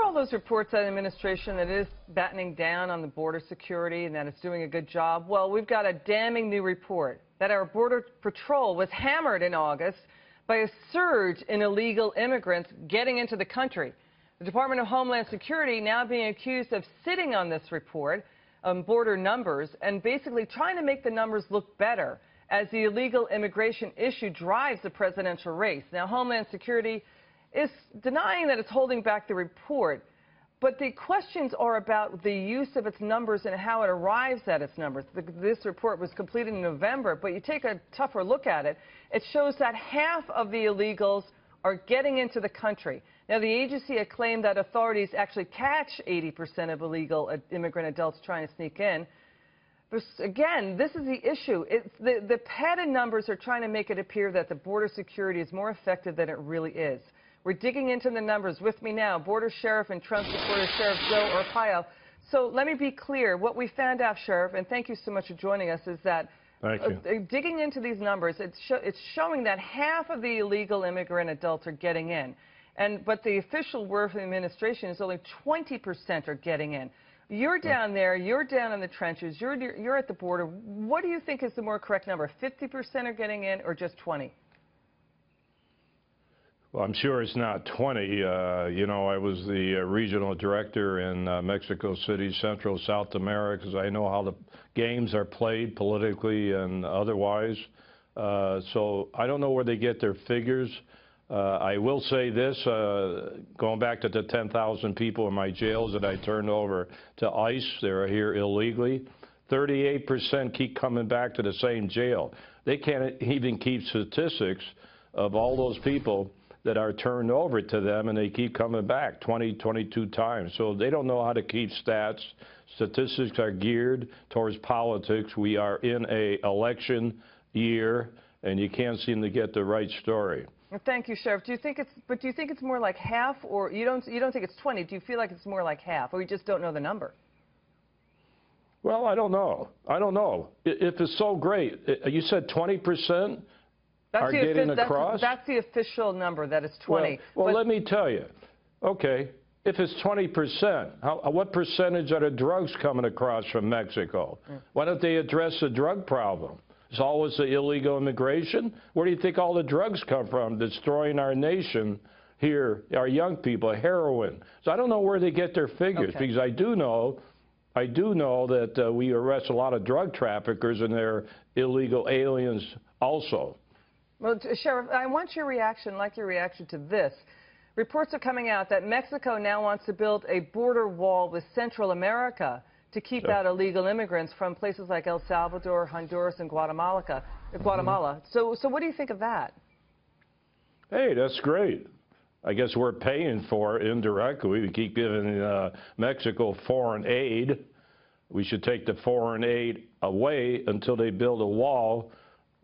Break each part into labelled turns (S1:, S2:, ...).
S1: all those reports that the administration that is battening down on the border security and that it's doing a good job? Well, we've got a damning new report that our Border Patrol was hammered in August by a surge in illegal immigrants getting into the country. The Department of Homeland Security now being accused of sitting on this report on border numbers and basically trying to make the numbers look better as the illegal immigration issue drives the presidential race. Now, Homeland Security is denying that it's holding back the report, but the questions are about the use of its numbers and how it arrives at its numbers. This report was completed in November, but you take a tougher look at it, it shows that half of the illegals are getting into the country. Now, the agency had claimed that authorities actually catch 80% of illegal immigrant adults trying to sneak in. But again, this is the issue. The padded numbers are trying to make it appear that the border security is more effective than it really is. We're digging into the numbers. With me now, Border Sheriff and Trump supporter Sheriff Joe Arpaio. So let me be clear. What we found out, Sheriff, and thank you so much for joining us, is that digging into these numbers, it's showing that half of the illegal immigrant adults are getting in. But the official word from the administration is only 20% are getting in. You're down there. You're down in the trenches. You're at the border. What do you think is the more correct number? 50% are getting in or just 20?
S2: Well, I'm sure it's not 20. You know, I was the regional director in Mexico City, Central South America, because I know how the games are played politically and otherwise. So I don't know where they get their figures. I will say this, going back to the 10,000 people in my jails that I turned over to ICE, they're here illegally, 38% keep coming back to the same jail. They can't even keep statistics of all those people that are turned over to them, and they keep coming back 20, 22 times. So they don't know how to keep stats. Statistics are geared towards politics. We are in an election year, and you can't seem to get the right story.
S1: Well, thank you, Sheriff. Do you think it's more like half, or you don't think it's 20? Do you feel like it's more like half, or you just don't know the number?
S2: Well, I don't know. I don't know. If it's so great, you said 20%? Are getting across?
S1: That's the official number, that it's 20.
S2: Well, let me tell you. Okay, if it's 20%, what percentage are the drugs coming across from Mexico? Why don't they address the drug problem? It's always the illegal immigration. Where do you think all the drugs come from, destroying our nation here, our young people, heroin? So I don't know where they get their figures, because I do know that we arrest a lot of drug traffickers and they're illegal aliens also.
S1: Well, Sheriff, I want your reaction, like your reaction to this. Reports are coming out that Mexico now wants to build a border wall with Central America to keep out illegal immigrants from places like El Salvador, Honduras, and Guatemala. So what do you think of that?
S2: Hey, that's great. I guess we're paying for it indirectly. We keep giving Mexico foreign aid. We should take the foreign aid away until they build a wall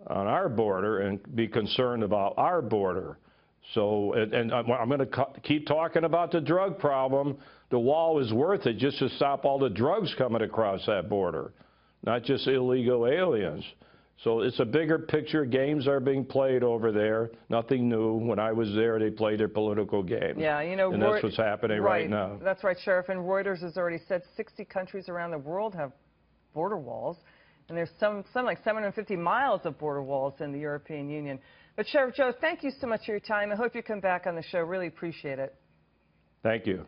S2: on our border and be concerned about our border. So, and I'm going to keep talking about the drug problem. The wall is worth it just to stop all the drugs coming across that border, not just illegal aliens. So it's a bigger picture. Games are being played over there. Nothing new. When I was there, they played their political game.
S1: Yeah, you know,
S2: and that's what's happening right now.
S1: That's right, Sheriff. And Reuters has already said 60 countries around the world have border walls. And there's some like 750 miles of border walls in the European Union. But Sheriff Joe, thank you so much for your time. I hope you come back on the show. Really appreciate it.
S2: Thank you.